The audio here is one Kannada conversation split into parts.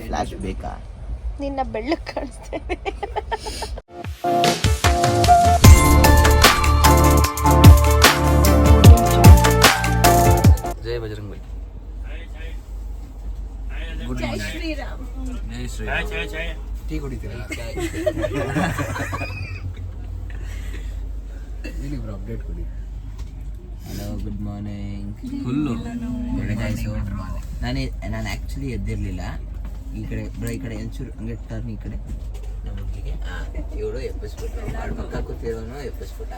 ಫ್ಲಾಶ್ ಬೇಕಾ? ನಿನ್ನ ಬೆಳ್ಳಕ್ಕೆ ಕಾಣಿಸ್ತೇನೆ. ಜೈ ಬಜರಂಗ್ ಬಲಿ. ಜೈ ಶ್ರೀರಾಮ್. ಜೈ ಶ್ರೀರಾಮ್. ಟೀ ಕುಡಿತೀರಾ? ಏನಿ ಬ್ರೋ ಅಪ್ಡೇಟ್ ಕೊಡಿ. Hello, good morning. ಫುಲ್ಲು ಬೆಳಗಾಯಿಸು. ನಾನು ಆ್ಯಕ್ಚುಲಿ ಎದ್ದಿರಲಿಲ್ಲ. ಈ ಕಡೆ ಒಂಚೂರು ಹಂಗೆ ಟರ್ನ್ ಈ ಕಡೆ ನಮಗೆ ಇವಳು ಎಪ್ಪಿಸ್ಬಿಟ್ಟು ಅವ್ರ ಪಕ್ಕ ಕೂತಿರೋನು ಎಪ್ಪಿಸ್ಬಿಟ್ಟ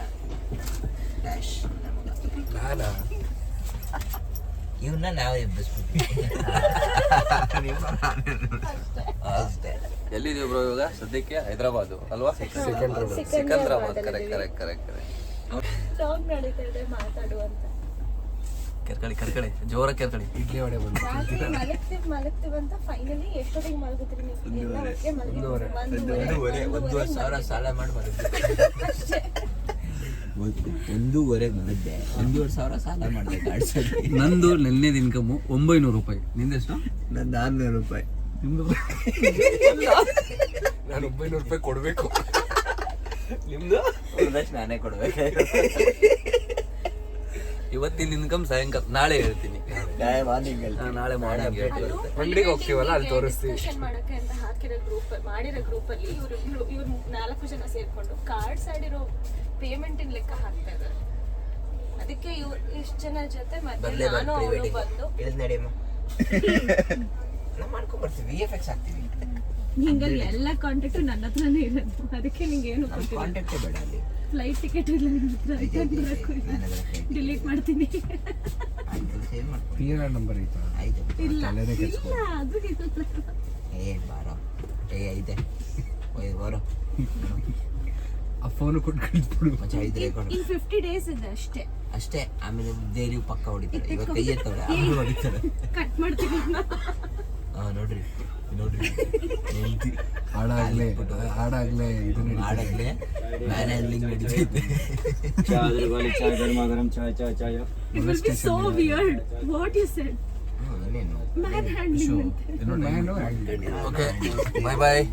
ಡ್ಯಾಶ್ ನಮಗೆ. ಇವನ್ನ ನಾವು ಎಬ್ಬಿಸ್ಬಿಟ್ಟು ಅಷ್ಟೇ. ಎಲ್ಲಿದ್ದೀವಿ ಬ್ರೋ ಇವಾಗ ಸದ್ಯಕ್ಕೆ? ಹೈದರಾಬಾದ್ ಅಲ್ವಾ? ಸಿಕಂದ್ರಾಬಾದ್. ಕರೆಕ್ಟ್. ಸಾಂಗ್ ನಡೀತಾ ಇದೆ, ಮಾತಾಡುವಂತ. ಕರ್ಕಳಿ ಜೋರ ಕರ್ಕಳಿ. ಇಡ್ಲಿ ವಡೆ ಬಂದು ಮಲಗ್ತೀವಿ ಅಂತ ಫೈನಲಿ ಎಷ್ಟೊತ್ತಿಗೆ ಮಲಗುತ್ತೀರಿ ನೀವು? 1,000 ಸಾಲ ಮಾಡಿ ಮಲಗಿದ್ದೆ. 1,500 ಮಲಗಿದ್ದೆ. 1,500 ಸಾಲ ಮಾಡಿದೆ ಗಾಡ್ಸಲ್ಲಿ. ನಂದು ನೆನ್ನೆದ ಇನ್ಕಮು 900 ರೂಪಾಯಿ. ನಿಂದೆಷ್ಟು? ನಂದು 600 ರೂಪಾಯಿ. ನಿಮ್ದು? ನಾನು 900 ರೂಪಾಯಿ ಕೊಡಬೇಕು. ನಿಮ್ದು? ನಾನೇ ಕೊಡ್ಬೇಕು. ಇವತ್ತಿನ ಇನ್ಕಮ್ ಸಾಯಂಕಾಲ ನಾಳೆ ಹೇಳ್ತೀನಿ. ನಾಳೆ ಮಾರ್ನಿಂಗ್ ಹೇಳ್ತೀನಿ. ಅಂಗಡಿಗೆ ಹೋಗ್ತೀವಲ್ಲ ಅಲ್ಲಿ ತೋರಿಸ್ತೀವಿ. ಡಿಸ್ಕಷನ್ ಮಾಡಕ್ಕೆ ಅಂತ ಹಾಕಿರೋ ಗ್ರೂಪ್ ಅಲ್ಲಿ ಇವ್ರು 4 ಜನ ಸೇರ್ಕೊಂಡು ಕಾರ್ಡ್ಸ್ ಆಡಿರೋ ಪೇಮೆಂಟ್ ಇನ್ ಲೆಕ್ಕ ಹಾಕ್ತಾ ಇದ್ದಾರೆ. ಅದಕ್ಕೆ ಇವ್ರು ಇಷ್ಟು ಜನ ಜೊತೆ ಮತ್ತೆ ನಾನು ಅವಳು ಬಂದು ನಡೆಯಮ್ಮ ನಾವು ಮಾಡ್ಕೊಂಡ್ ಬರ್ತೀವಿ. VFX ಹಾಕ್ತೀವಿ. ಹಿಂಗಾಗಿ ಎಲ್ಲ ಕಾಂಟ್ಯಾಕ್ಟ್ ನನ್ನ ಹತ್ರನೇ ಇರೋದು. ಅದಕ್ಕೆ ನಿಂಗೆ ಏನು ಕಾಂಟ್ಯಾಕ್ಟೇ ಬೇಡ ಅಲ್ಲಿ. ಫ್ಲೈಟ್ ಟಿಕೆಟ್ ಇಲ್ಲ ಡಿಲೀಟ್ ಮಾಡ್ತೀನಿ. PNR ನಂಬರ್ ಐತಾ? ಇಲ್ಲ ತಲೆನೇ ಕೆಡ್ಸ್ಕೊ. ಅದು ಬಾರೋ ಐತೆ ಬರೋ ಆ ಫೋನು ಕೊಟ್ಟು ಕಳಿಸ್ಬಿಡು. ಮಚ್ಚಾ ಇದ್ರೆ ಇನ್ 50 days ಇದೆ ಅಷ್ಟೇ. ಆಮೇಲೆ ದೇರಿ ಪಕ್ಕ ಹೊಡಿತಾರೆ. ಇವತ್ತು ಕೈ ಎತ್ತವ್ರೆ, ಆಮೇಲೆ ಹೊಡಿತಾರೆ. ಕಟ್ ಮಾಡ್ತೀನಿ. ನೋಡ್ರಿ ಹಾಡಾಗ್ಲೇ ಇದನ್ನ ಹಾಡಾಗ್ಲೇ ಮ್ಯಾನ್ ಹ್ಯಾಂಡ್ಲಿಂಗ್ ನಡೀತೈತೆ. It will be so weird what you said. Man handling. Okay bye.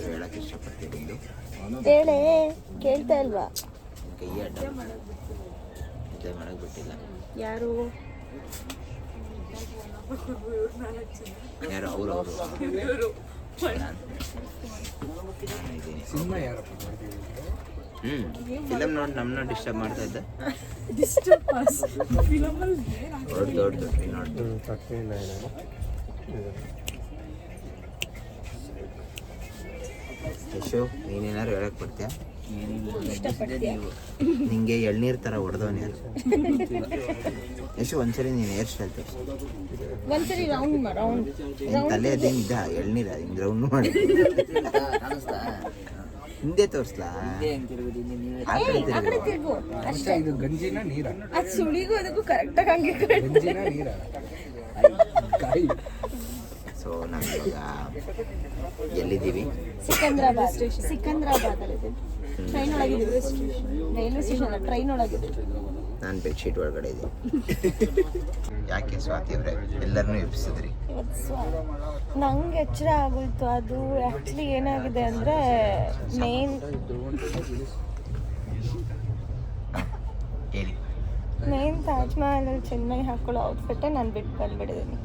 ಹೇಳಕ್ಕೆ ಇಷ್ಟಪಡ್ತೀನಿ. ಹೇಳೇ, ಕೇಳ್ತಾ ಇಲ್ವಾ? ಕೈ ಅಡ್ಡ ಮಾಡಕ್ ಬಿಟ್ಟಿಲ್ಲ. ಯಾರು ಅವರು ಸಿನಿಮಾ ಯಾರಪ್ಪ? ಫಿಲಮ್ ನೋಡಿ ನಮ್ಮನ್ನ ಡಿಸ್ಟರ್ಬ್ ಮಾಡ್ತಾ ಇದ್ದ. ದೊಡ್ಡ ನೋಡಿ ಯಶು, ನೀನೇನಾರು ಹೇಳಕ್ ಬರ್ತೀಯಾ? ನಿಂಗೆ ಎಳ್ನೀರ್ ತರ ಹೊಡೆದವನ್ ಯಾರು? ಯಶು, ಒಂದ್ಸರಿ ನೀನು ಹೇರ್ ಸ್ಟೈಲ್ ತೋರಿಸು. ಒಂದ್ಸರಿ ರೌಂಡ್ ತಲೆ ಅದೇನು ಇದ್ದ ಎಳ್ನೀರ ಹಿಂಗೆ ರೌಂಡ್ ಮಾಡಿ ಹಿಂದೆ ತೋರಿಸ್ಲಾ? ಆ ಕಡೆ ತಿರ್ಗು ಅಷ್ಟೇ. ಇದು ಗಂಜಿನ ನೀರ? ಅದು ಸುಳಿಗೂ ಅದಕ್ಕೂ ಕರೆಕ್ಟಾಗಿ ಹಂಗೆ ಗಂಜಿನ ನೀರ ಕಾಯಿ. ಸೊ ನಾವಿವಾಗ ಎಲ್ಲಿದ್ದೀವಿ? ಸಿಕಂದ್ರಾಬಾದ್ ಅಲ್ಲಿ ಟ್ರೈನ್ ಒಳಗಿದ್ದೀವಿ. ರೈಲ್ವೆ ಸ್ಟೇಷನ್ ಅಲ್ಲ, ಟ್ರೈನ್ ಒಳಗಿದ್ದೀವಿ. ನಾನು ಬೆಡ್ಶೀಟ್ ಒಳಗಡೆ ಇದ್ದೀನಿ. ಯಾಕೆ ಸ್ವಾತಿ ಅವರೇ ಎಲ್ಲರನ್ನೂ ಎಬ್ಸಿದ್ರಿ? ನಂಗೆ ಎಚ್ಚರ ಆಗೋಯ್ತು. ಅದು ಆ್ಯಕ್ಚುಲಿ ಏನಾಗಿದೆ ಅಂದರೆ ಮೇನ್ ತಾಜ್ ಮಹಲಲ್ಲಿ ಚೆನ್ನೈ ಹಾಕೊಳ್ಳೋ ಔಟ್ಫಿಟ್ಟೇ ನಾನು ಬಿಟ್ಟು ಬಂದುಬಿಟ್ಟಿದ್ದೀನಿ.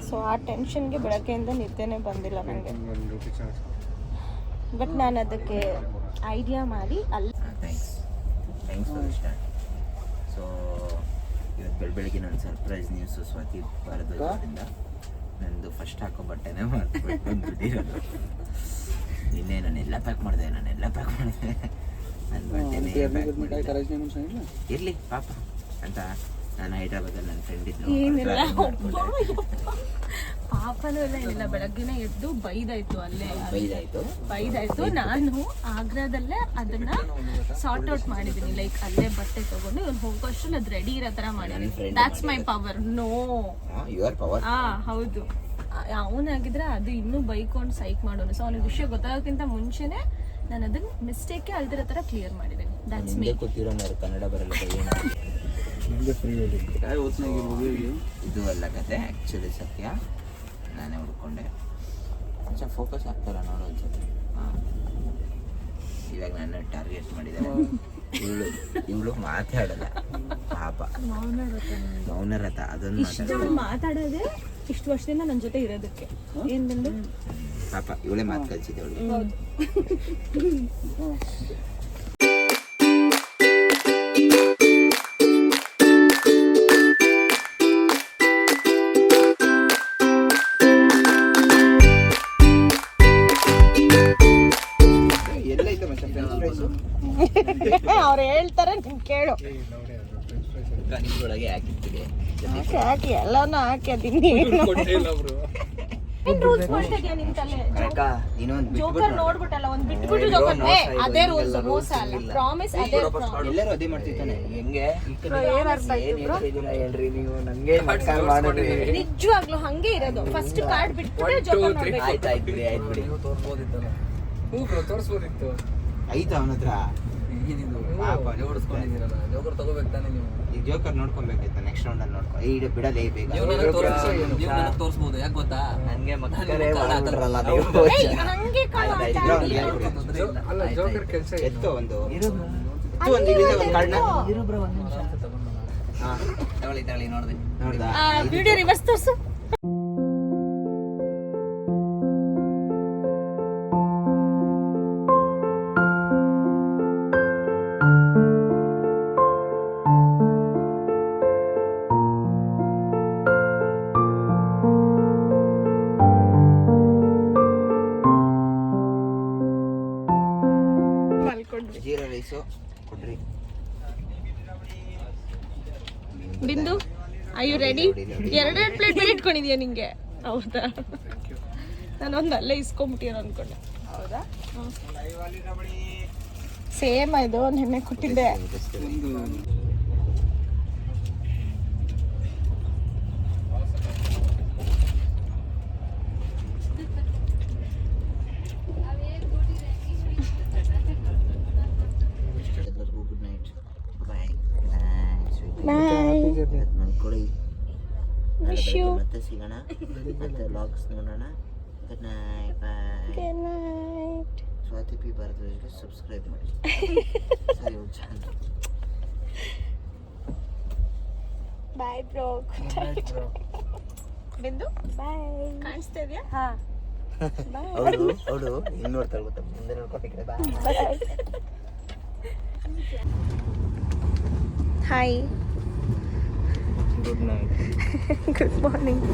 ಸೊ ಆ ಟೆನ್ಷನ್ಗೆ ಬೆಳಗ್ಗೆಯಿಂದ ನಿದ್ದೆನೇ ಬಂದಿಲ್ಲ ನನಗೆ. ಬಟ್ ನಾನು ಅದಕ್ಕೆ ಐಡಿಯಾ ಮಾಡಿ ಅಲ್ಲಿ ಥ್ಯಾಂಕ್ಸ್ ಫಾರ್ ಇಷ್ಟ. ಸೊ ಇವತ್ತು ಬೆಳಗ್ಗೆ ನನ್ನ ಸರ್ಪ್ರೈಸ್ ನ್ಯೂಸು ಸ್ವಾತಿ ಭಾರದ್ವಾಜರಿಂದ ನಂದು ಫಸ್ಟ್ ಹಾಕೋ ಬಟ್ಟೆನೇ ಬಂದ್ಬಿಟ್ಟಿರೋದು. ನಿನ್ನೆ ನಾನೆಲ್ಲ ಪ್ಯಾಕ್ ಮಾಡಿದೆ ನನ್ನ ಬಟ್ಟೆನೇ ಪ್ಯಾಕ್ ಮಾಡಿದ್ದೆ. ಇರಲಿ ಪಾಪ ಅಂತ ನಾನು ಹೈದ್ರಾಬಾದಲ್ಲಿ ನನ್ನ ಫ್ರೆಂಡ್ ಇದ್ದರು. ಏನಿಲ್ಲ ಪಾಪನೂ ಎಲ್ಲ ಏನಿಲ್ಲ. ಬೆಳಗ್ಗೆನೇ ಎದ್ದು ಬೈದಾಯ್ತು. ನಾನು ಆಗ್ರಾದಲ್ಲೇ ಅದನ್ನ ಸಾರ್ಟ್ ಔಟ್ ಮಾಡಿದ್ದೀನಿ. ಲೈಕ್ ಅಲ್ಲೇ ಬಟ್ಟೆ ತಗೊಂಡು ಇವ್ನು ಹೋಗೋ ಅಷ್ಟರಲ್ಲಿ ಅದು ರೆಡಿ ಇರೋ ಥರ ಮಾಡಿದ್ದೀನಿ. That's my power. No power. ಹೌದು. ಅವನಾಗಿದ್ರೆ ಅದು ಇನ್ನೂ ಬೈಕೊಂಡು ಸೈಕ್ ಮಾಡೋನು. ಸೊ ಅವನಿಗೆ ವಿಷಯ ಗೊತ್ತಾಗೋಕ್ಕಿಂತ ಮುಂಚೆನೆ ನಾನು ಅದನ್ನ ಮಿಸ್ಟೇಕೆ ಅಲ್ದಿರೋ ಥರ ಕ್ಲಿಯರ್ ಮಾಡಿದ್ದೀನಿ. That's me. ಹಿಂದೆ ಕೂತಿರೋನಾರು ಕನ್ನಡ ಬರಲ್ಲ ಏನು ನಿಮ್ಗೆ ಫ್ರೀ ವೆಡ್ಡಿಂಗ್ ಇದು ಅಲ್ಲ ಕತೆ ಆ್ಯಕ್ಚುಲಿ ಸತ್ಯ. ನಾನೇ ಹುಡ್ಕೊಂಡೆ. ಒಂದ್ಸಲ ಫೋಕಸ್ ಆಗ್ತಾರ ನೋಡು ಒಂದ್ಸತಿ. ಹಾಂ, ಇವಾಗ ನನ್ನ ಟಾರ್ಗೆಟ್ ಮಾಡಿದ್ದಾರೆ. ಇವಳು ಮಾತಾಡಲ್ಲ ಪಾಪ, ಮೌನರಥ. ಅದನ್ನು ಮಾತಾಡೋದೇ ಇಷ್ಟು ವರ್ಷದಿಂದ ನನ್ನ ಜೊತೆ ಇರೋದಕ್ಕೆ ಏನ್ ಬಂದು ಪಾಪ ಇವಳೇ ಮಾತು ಕಲಿಸಿದೆ ಅವಳಿಗೆ. ಅವ್ರು ಹೇಳ್ತಾರೆ ನೀನ್ ಕೇಳು. ನಿಮ್ದೊಳಗೆ ಹಾಕಿರ್ತೀವಿ ಹಾಕಿ ಎಲ್ಲಾನು ಹಾಕಿ ಅದೀನಿ. ರೂಲ್ಸ್ ಮಾಡ್ತಾ ಇದೀಯ ನಿನ್ ತಲೆ. ಜೋಕರ್ ನೋಡ್ಬಿಟ್ಟಲ್ಲ, ಒಂದ್ ಬಿಟ್ಬಿಟ್ಟು ಜೋಕರ್. ಅದೇ ರೂಲ್ಸ್, ಮೋಸ ಅಲ್ಲ. ಪ್ರಾಮಿಸ್ ಅದೇ. ಎಲ್ಲರೂ ಅದೇ ಮಾಡ್ತಿರ್ತಾನೆ. ಹೆಂಗೆ ಏನ್ ಅರ್ಥ ಆಯ್ತು ಹೇಳ್ರಿ ನೀವು ನಂಗೆ ನಿಜವಾಗ್ಲೂ ಹಂಗೆ ಇರೋದು. ಫಸ್ಟ್ ಕಾರ್ಡ್ ಬಿಟ್ಬಿಟ್ಟು ಜೋಕರ್ ನೋಡ್ಬೇಕು. ಆಯ್ತು ಬಿಡಿ, ಆಯ್ತು ಬಿಡಿ. ತೋರಿಸ್ಬೋದಿತ್ತು. ಆಯ್ತು ಅವನ ಹತ್ರ ಜೋಕರ್ ತಗೋಬೇಕು ತಾನೆ ನೀವು. ಈಗ ಜೋಕರ್ ನೋಡ್ಕೊಬೇಕಾಯ್ತು. ನೆಕ್ಸ್ಟ್ ರೌಂಡ್ ಅಲ್ಲಿ ನೋಡ್ಕೊ. ಈಗ ಬಿಡಲೇ ಬೇಗ ತೋರಿಸ್ಬೋದು. ಯಾಕೆ ಗೊತ್ತಾ, ನಂಗೆ ಹಂಗೆ ಅಲ್ಲ ಜೋಕರ್ ಕೆಲಸ ಎತ್ತು ಒಂದು ಇಲ್ಲಿದೆ ಒಂದು ಕಾರ್ಡ್ನ ತಗೊಳ್ಳಿ ನೋಡಿದೆ. ನೋಡ್ದಾ? ವಿಡಿಯೋ ರಿವರ್ಸ್ ತೋರ್ಸು. ಜೀರಾ ರೈಸು ಕೊಡ್ರಿ. ಬಿಂದು, ಐ ಯು ರೆಡಿ? ಎರಡೆರಡು ಪ್ಲೇಟ್ ಬೇರೆ ಇಟ್ಕೊಂಡಿದ್ಯಾ ನಿಂಗೆ? ಹೌದಾ, ನಾನೊಂದು ಅಲ್ಲೇ ಇಸ್ಕೊಂಬಿಟ್ಟಿರೋ ಅನ್ಕೊಂಡೆ. ಹೌದಾ, ಸೇಮ್ ಇದು ನೆನ್ನೆ ಕೊಟ್ಟಿದ್ದೆ. Good night, bye. Bye. Wish you. ಮತ್ತೆ ಸಿಗೋಣ, ಮತ್ತೆ ವ್ಲಾಗ್ಸ್ ನೋಡೋಣ. Good night, bye. Good night. Swathi P ಭಾರದ್ವಾಜ್ಗೆ ಸಬ್ಸ್ಕ್ರೈಬ್ ಮಾಡಿ. ಸರಿ, ಬಾಯ್ ಬ್ರೋ. ಬಿಂದು ಬಾಯ್. ಕಾಣಿಸ್ತಾ ಇದೆಯಾ? ಹಾ, ಬಾಯ್. ಅವಳು ಹಿಂಗ್ ನೋಡ್ತಾಳೆ ಗೊತ್ತಾ, ಮುಂದೆ ನೋಡ್ಕೊಟ್ಟಿದ್ರೆ bye. Hi, good night, good morning.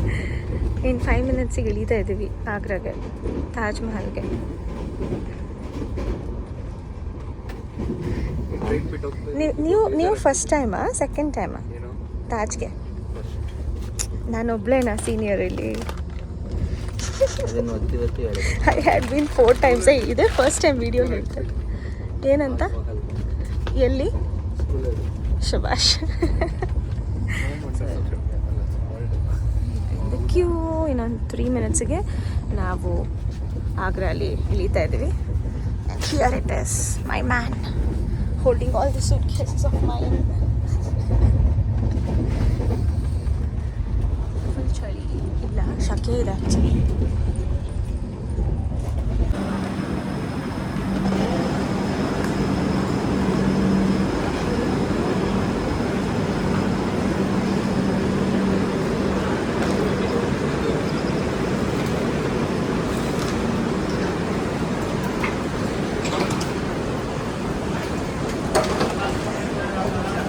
ಇನ್ನು 5 ಮಿನಿಟ್ಸಿಗೆ ಇಳಿತಾ ಇದ್ದೀವಿ ಆಗ್ರಾಗೆ, ತಾಜ್ ಮಹಲ್ಗೆ. ನೀವು ಫಸ್ಟ್ ಟೈಮಾ ಸೆಕೆಂಡ್ ಟೈಮಾ ತಾಜ್ಗೆ? ನಾನೊಬ್ಳೇನಾ ಸೀನಿಯರ್ ಇಲ್ಲಿ? I had been 4 times. ಇದೇ ಫಸ್ಟ್ ಟೈಮ್ ವಿಡಿಯೋ ಹೇಳ್ತಾರೆ. ಏನಂತ? ಎಲ್ಲಿ? ಶಬಾಷ್. ಕ್ಯೂ ಇನ್ನೊಂದು 3 ಮಿನಿಟ್ಸಿಗೆ ನಾವು ಆಗ್ರಲ್ಲಿ ಇಳಿತಾ ಇದ್ದೀವಿ. Here it is my man holding all the suitcases of mine. Full ಚಳಿ ಇಲ್ಲ, ಶಕೆ ಇದೆ ಆ್ಯಕ್ಚುಲಿ.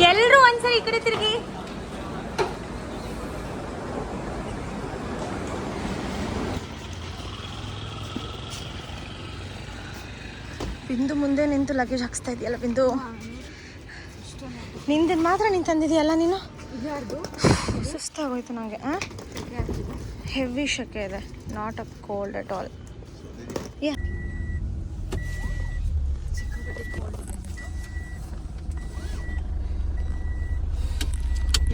ಎಲ್ಲರೂ ಒಂದ್ಸರಿ ಈ ಕಡೆ ತಿರುಗಿ. ಬಿಂದು ಮುಂದೆ ನಿಂತು ಲಗೇಜ್ ಹಾಕ್ಸ್ತಾ ಇದೆಯಲ್ಲ ಬಿಂದು. ನಿಂದನ್ನು ಮಾತ್ರ ನೀನು ತಂದಿದೆಯಲ್ಲ ನೀನು. ಸುಸ್ತಾಗೋಯ್ತು ನನಗೆ. ಹೆವಿ ಶಕೆ ಇದೆ, not a cold at all. Yeah,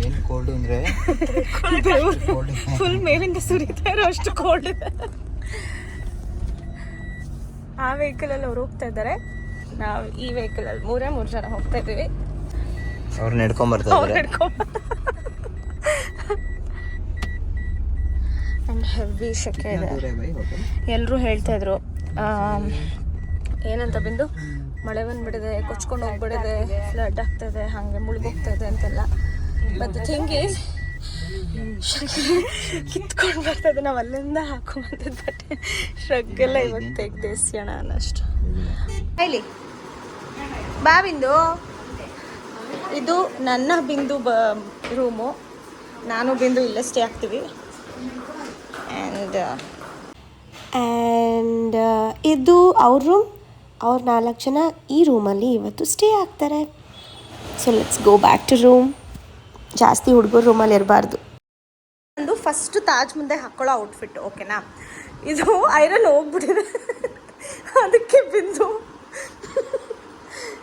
ಏನು ಕೋಲ್ಡ್ ಅಂದರೆ ಫುಲ್ ಮೇಲಿಂದ ಸುರಿತಾ ಇರೋ ಅಷ್ಟು ಕೋಲ್ಡ್ ಇದೆ. ಆ ವೆಹಿಕಲಲ್ಲಿ ಅವ್ರು ಹೋಗ್ತಾ ಇದ್ದಾರೆ, ನಾವು ಈ ವೆಹಿಕಲಲ್ಲಿ ಮೂರು ಜನ ಹೋಗ್ತಾ ಇದ್ದೀವಿ. ಅವ್ರು ನಡ್ಕೊಂಬರ್ತಾರೆ. ಆ್ಯಂಡ್ ಹೆವಿ ಶೆಕೆ ಇದೆ. ಎಲ್ಲರೂ ಹೇಳ್ತಾ ಇದ್ರು ಏನಂತ ಬಿಂದು ಮಳೆ ಬಂದ್ಬಿಡಿದೆ, ಕೊಚ್ಕೊಂಡು ಹೋಗ್ಬಿಡಿದೆ, ಫ್ಲಡ್ ಆಗ್ತಾಯಿದೆ, ಹಾಗೆ ಮುಳುಗೋಗ್ತಾ ಇದೆ ಅಂತೆಲ್ಲ. ಬಟ್ ದ ಥಿಂಗ್ ಈಸ್ ಕಿತ್ಕೊಂಡು ಬರ್ತದೆ. ನಾವು ಅಲ್ಲಿಂದ ಹಾಕೊಂಬಂದಿದ್ದ ಬಟ್ಟೆ ಶ್ರಗ್ಗೆಲ್ಲ ಇವತ್ತು ತೆಗ್ದು ಎಸ್ಯೋಣ ಅನ್ನಷ್ಟು. ಇಲ್ಲಿ ಬಾ ಬಿಂದು, ಇದು ನನ್ನ ಬಿಂದು ರೂಮು. ನಾನು ಬಿಂದು ಇಲ್ಲೇ ಸ್ಟೇ ಆಗ್ತೀವಿ. ಆ್ಯಂಡ್ ಇದು ಅವ್ರ ರೂಮ್. ಅವ್ರು 4 ಜನ ಈ ರೂಮಲ್ಲಿ ಇವತ್ತು ಸ್ಟೇ ಆಗ್ತಾರೆ. So let's go back to room. ಜಾಸ್ತಿ ಹುಡುಗರು ರೂಮಲ್ಲಿ ಇರಬಾರ್ದು. ಒಂದು ಫಸ್ಟು ತಾಜ್ ಮುಂದೆ ಹಾಕ್ಕೊಳ್ಳೋ ಔಟ್ಫಿಟ್, ಓಕೆನಾ? ಇದು ಐರನ್ ಹೋಗ್ಬಿಟ್ಟಿದೆ, ಅದಕ್ಕೆ ಬಿಂದು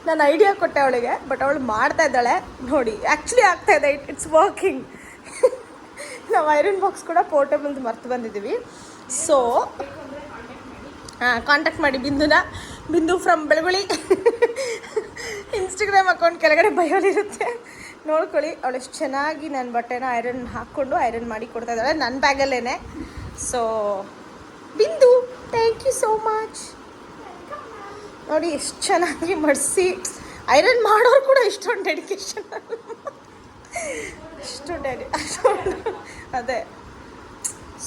ನಾನು ಐಡಿಯಾ ಕೊಟ್ಟೆ ಅವಳಿಗೆ, ಬಟ್ ಅವಳು ಮಾಡ್ತಾ ಇದ್ದಾಳೆ ನೋಡಿ. ಆ್ಯಕ್ಚುಲಿ ಆಗ್ತಾ ಇದೆ, ಇಟ್ಸ್ ವರ್ಕಿಂಗ್. ನಾವು ಐರನ್ ಬಾಕ್ಸ್ ಕೂಡ ಪೋರ್ಟೇಬಲ್ದು ಮರ್ತು ಬಂದಿದ್ದೀವಿ. ಸೊ ಕಾಂಟ್ಯಾಕ್ಟ್ ಮಾಡಿ ಬಿಂದುನ, ಬಿಂದು ಫ್ರಮ್ ಬೆಳಗುಳಿ. ಇನ್ಸ್ಟಾಗ್ರಾಮ್ ಅಕೌಂಟ್ ಕೆಳಗಡೆ ಬಯೋಲಿರುತ್ತೆ, ನೋಡ್ಕೊಳ್ಳಿ. ಅವಳು ಎಷ್ಟು ಚೆನ್ನಾಗಿ ನನ್ನ ಬಟ್ಟೆನ ಐರನ್ ಹಾಕ್ಕೊಂಡು ಐರನ್ ಮಾಡಿ ಕೊಡ್ತಾ ಇದ್ದಾಳೆ ನನ್ನ ಬ್ಯಾಗಲ್ಲೇ. ಸೊ ಬಿಂದು, ಥ್ಯಾಂಕ್ ಯು ಸೋ ಮಚ್. ನೋಡಿ ಎಷ್ಟು ಚೆನ್ನಾಗಿ ಮಡಿಸಿ ಐರನ್ ಮಾಡೋರು ಕೂಡ ಇಷ್ಟೊಂದು ಡೆಡಿಕೇಶನ್, ಅದೇ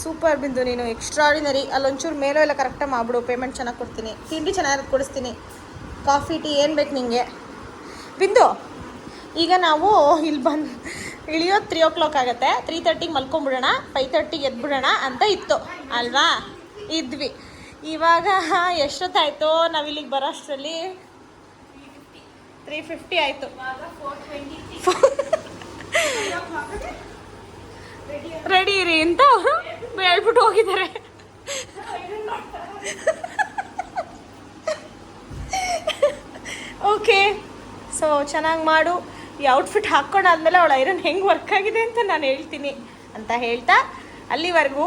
ಸೂಪರ್ ಬಿಂದು, ನೀನು ಎಕ್ಸ್ಟ್ರಾಡಿನರಿ. ಅಲ್ಲೊಂಚೂರು ಮೇಲೋ ಎಲ್ಲ ಕರೆಕ್ಟಾಗಿ ಮಾಡಿಬಿಡು, ಪೇಮೆಂಟ್ ಚೆನ್ನಾಗಿ ಕೊಡ್ತೀನಿ, ತಿಂಡಿ ಚೆನ್ನಾಗಿ ಕೊಡಿಸ್ತೀನಿ, ಕಾಫಿ ಟೀ ಏನು ಬೇಕು ನಿಮಗೆ ಬಿಂದು. ಈಗ ನಾವು ಇಲ್ಲಿ ಬಂದು ಇಳಿಯೋದು 3 o'clock ಆಗುತ್ತೆ. 3:30 ಮಲ್ಕೊಂಬಿಡೋಣ, 5:30 ಎದ್ಬಿಡೋಣ ಅಂತ ಇತ್ತು ಅಲ್ವಾ? ಇದ್ವಿ. ಇವಾಗ ಎಷ್ಟೊತ್ತಾಯಿತು ನಾವು ಇಲ್ಲಿಗೆ ಬರೋ ಅಷ್ಟರಲ್ಲಿ? 3:50 ಆಯಿತು. ರೆಡಿ ಇರಿ ಅಂತ ಹೇಳ್ಬಿಟ್ಟು ಹೋಗಿದ್ದಾರೆ. ಓಕೆ, ಸೊ ಚೆನ್ನಾಗಿ ಮಾಡು. ಈ ಔಟ್ಫಿಟ್ ಹಾಕ್ಕೊಂಡಾದ್ಮೇಲೆ ಅವಳು ಐರನ್ ಹೆಂಗೆ ವರ್ಕ್ ಆಗಿದೆ ಅಂತ ನಾನು ಹೇಳ್ತೀನಿ ಅಂತ ಹೇಳ್ತಾ ಅಲ್ಲಿವರೆಗೂ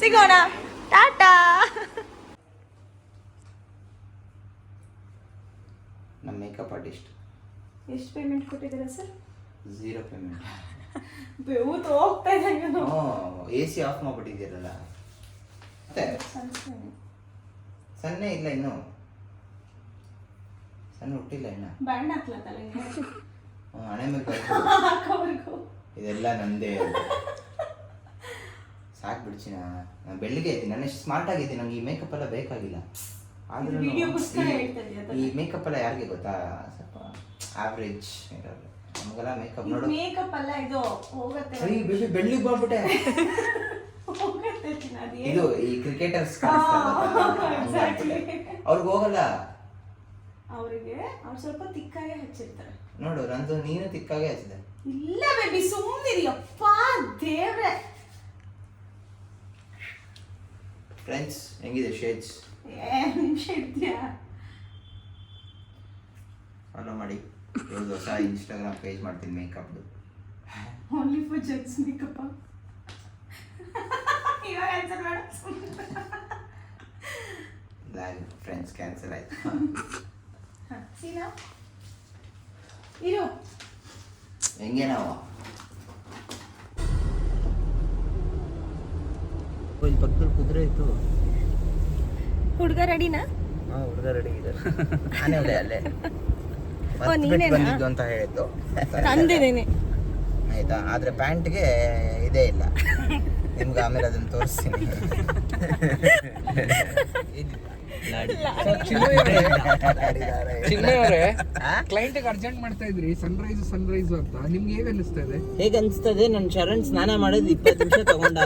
ಸಿಗೋಣ. ಟಾಟಾ. ನಮ್ಮ ಮೇಕಪ್ ಆರ್ಟಿಸ್ಟ್ ಎಷ್ಟು ಪೇಮೆಂಟ್ ಕೊಟ್ಟಿದ್ದೀರಾ ಸರ್? 0 ಪೇಮೆಂಟ್. ಬೆವತ್ತು ಹೋಗ್ತಾ ಇದೆ. AC ಆಫ್ ಮಾಡಿಬಿಟ್ಟಿದ್ದೀರಲ್ಲ. ಮತ್ತೆ ಸನ್ನೆ ಇಲ್ಲ, ಇನ್ನು ಸಣ್ಣ ಹುಟ್ಟಿಲ್ಲ ಇನ್ನು. ಬ್ಯಾಂಡ್ ಹಾಕ್ಲತ್ತಲ್ಲ ಹಣೆ ಮೇಲೆ ಇದೆಲ್ಲ ನಂದೇ. ಸಾಕು ಬಿಡ್ಚಿನ, ನಾನು ಬೆಳ್ಳಿಗೆ ಐತಿ, ನಾನು ಎಷ್ಟು ಸ್ಮಾರ್ಟ್ ಆಗಿದ್ದೀನಿ, ನನಗೆ ಈ ಮೇಕಪ್ ಎಲ್ಲ ಬೇಕಾಗಿಲ್ಲ. ಆದ್ರೂ ಈ ಮೇಕಪ್ ಎಲ್ಲ ಯಾರಿಗೆ ಗೊತ್ತಾ, ಸ್ವಲ್ಪ ಆವ್ರೇಜ್ ಇರೋದು. ನಮಗೆಲ್ಲ ಮೇಕಪ್ ನೋಡು, ಮೇಕಪ್ ಅಲ್ಲ ಇದು, ಹೋಗುತ್ತೆ. ಬೆಳ್ಳಿಗೆ ಬಂದ್ಬಿಟ್ಟೆ. ಇದು ಈ ಕ್ರಿಕೆಟರ್ಸ್ ಅವ್ರಿಗೆ ಹೋಗಲ್ಲ, ಅವರಿಗೆ ಅವ್ರು ಸ್ವಲ್ಪ ತಿಕ್ಕಾಗೆ ಹಚ್ಚಿರ್ತಾರೆ. ನೋಡು ನಂದು ನೀನು ತಿಕ್ಕಾಗೆ ಹಚ್ಚಿದೆ. ಇಲ್ಲ ಬೇಬಿ, ಸುಮ್ಮನಿರಿ ಅಪ್ಪ ದೇವ್ರೆ. ಫ್ರೆಂಡ್ಸ್ ಹೆಂಗಿದೆ ಶೇಡ್ಸ್? ನಿಮಿಷ ಇರ್ತೀಯಾ? ಫಾಲೋ ಮಾಡಿ. ಇವತ್ತು ಹೊಸ ಇನ್ಸ್ಟಾಗ್ರಾಮ್ ಪೇಜ್ ಮಾಡ್ತೀನಿ ಮೇಕಪ್ದು. Only for gents makeup. ಇವಾಗ ಆನ್ಸರ್ ಮಾಡು. ಫ್ರೆಂಡ್ಸ್ ಕ್ಯಾನ್ಸಲ್ ಆಯ್ತು. ಸೀನಾ ಇರು. ಹೆಂಗೆ ನಾವು ಇಲ್ಲಿ ಪಕ್ಕದಲ್ಲಿ ಕುದುರೆ ಇತ್ತು. ಹುಡುಗ ರೆಡಿನಾ? ಹಾಂ, ಹುಡುಗ ರೆಡಿ ಇದ್ದಾರೆ. ನಾನೇ ಒಳ್ಳೆ ಅಲ್ಲೇ ನೀನೇನಾ ಬಂದಿದ್ದು ಅಂತ ಹೇಳಿದ್ದು ತಂದಿದ್ದೀನಿ ಆಯ್ತಾ. ಆದ್ರೆ ಪ್ಯಾಂಟ್ಗೆ ಇದೇ ಇಲ್ಲ. ನಿಮ್ಗೆ ಆಮೇಲೆ ಅದನ್ನ ತೋರಿಸ್ತೀನಿ. ಚಿನ್ನಯವರೇ, ಕ್ಲೈಂಟ್ ಅರ್ಜೆಂಟ್ ಮಾಡ್ತಾ ಇದ್ರಿ ಸನ್ರೈಸ್ ಅಂತ, ನಿಮ್ಗೆ ಹೇಗೆ ಅನಿಸ್ತಾ ಇದೆ? ಹೇಗೆ ಅನಿಸ್ತದೆ? ನನ್ನ ಶರಣ್ ಸ್ನಾನ ಮಾಡೋದು 20 ನಿಮಿಷ ತಗೊಂಡ.